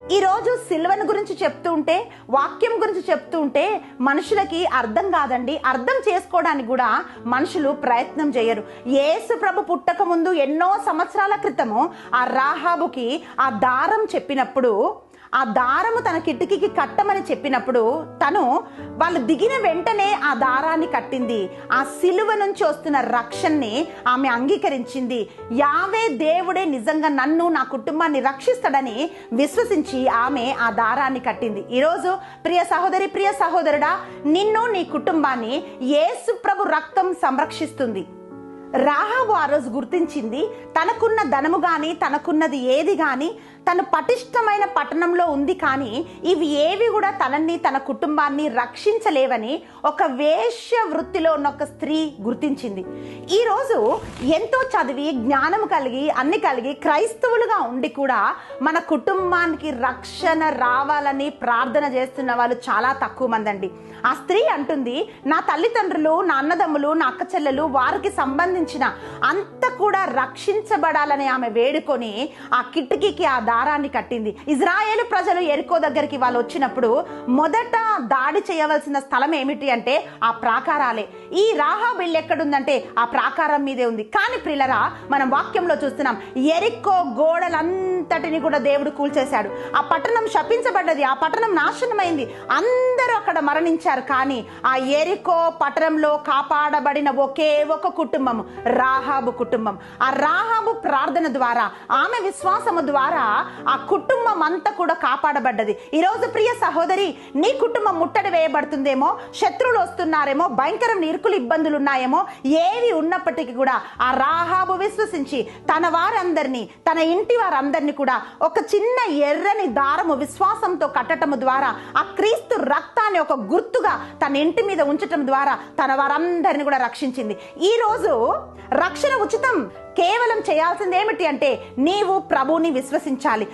ఈరోజు సిల్వను గురించి చెప్తూ ఉంటే, వాక్యం గురించి చెప్తూ ఉంటే మనుషులకి అర్థం కాదండి. అర్థం చేసుకోవడానికి కూడా మనుషులు ప్రయత్నం చేయరు. యేసు ప్రభు పుట్టక ముందు ఎన్నో సంవత్సరాల క్రితము ఆ రాహాబుకి ఆ దారం చెప్పినప్పుడు, ఆ దారము తన కిటికీకి కట్టమని చెప్పినప్పుడు తను వాళ్ళు దిగిన వెంటనే ఆ దారాన్ని కట్టింది. ఆ సిలువ నుంచి వస్తున్న రక్షణని ఆమె అంగీకరించింది. యావే దేవుడే నిజంగా నన్ను, నా కుటుంబాన్ని రక్షిస్తాడని విశ్వసించి ఆమె ఆ దారాన్ని కట్టింది. ఈరోజు ప్రియ సహోదరి, ప్రియ సహోదరుడా, నిన్ను, నీ కుటుంబాన్ని యేసు ప్రభు రక్తం సంరక్షిస్తుంది. రాహాబు ఆ రోజు గుర్తించింది, తనకున్న ధనము గాని, తనకున్నది ఏది గాని, తను పటిష్టమైన పట్టణంలో ఉంది, కానీ ఇవి ఏవి కూడా తనని, తన కుటుంబాన్ని రక్షించలేవని ఒక వేశ్య వృత్తిలో ఉన్న ఒక స్త్రీ గుర్తించింది. ఈరోజు ఎంతో చదివి, జ్ఞానం కలిగి, అన్ని కలిగి క్రైస్తవులుగా ఉండి కూడా మన కుటుంబానికి రక్షణ రావాలని ప్రార్థన చేస్తున్న వాళ్ళు చాలా తక్కువ మంది అండి. ఆ స్త్రీ అంటుంది, నా తల్లిదండ్రులు, నా అన్నదమ్ములు, నా అక్క చెల్లెలు, వారికి సంబంధించిన అంత కూడా రక్షించబడాలని ఆమె వేడుకొని ఆ కిటికీకి ఆ దారాన్ని కట్టింది. ఇజ్రాయేలు ప్రజలు ఎరికో దగ్గరికి వాళ్ళు వచ్చినప్పుడు మొదట దాడి చేయవలసిన స్థలం ఏమిటి అంటే ఆ ప్రాకారాలే. ఈ రాహాబు ఇల్లు ఎక్కడుందంటే ఆ ప్రాకారం మీదే ఉంది. కానీ ప్రియులరా, మనం వాక్యంలో చూస్తున్నాం, ఎరికో గోడలంతటిని కూడా దేవుడు కూల్చేశాడు. ఆ పట్టణం శపించబడ్డది, ఆ పట్టణం నాశనమైంది, అందరూ అక్కడ మరణించారు. కానీ ఆ ఎరికో పట్టణంలో కాపాడబడిన ఒకే ఒక కుటుంబం, రాహాబు కుటుంబం. ఆ రాహాబు ప్రార్థన ద్వారా, ఆమె విశ్వాసము ద్వారా ఆ కుటుంబం అంతా కూడా కాపాడబడ్డది. ఈరోజు ప్రియ సహోదరి, నీ కుటుంబం ముట్టడి వేయబడుతుందేమో, శత్రువులు వస్తున్నారేమో, భయంకరమైన ఇరుకులు ఇబ్బందులు ఉన్నాయేమో, ఏవి ఉన్నప్పటికీ కూడా ఆ రాహాబు విశ్వసించి తన వారందరినీ, తన ఇంటి వారందరినీ కూడా ఒక చిన్న ఎర్రని దారము విశ్వాసంతో కట్టటము ద్వారా, ఆ క్రీస్తు రక్తాన్ని ఒక గుర్తుగా తన ఇంటి మీద ఉంచటం ద్వారా తన వారందరినీ కూడా రక్షించింది. ఈ రోజు రక్షణ ఉచితం. కేవలం చేయాల్సింది ఏమిటి అంటే నీవు ప్రభువుని విశ్వసించాలి.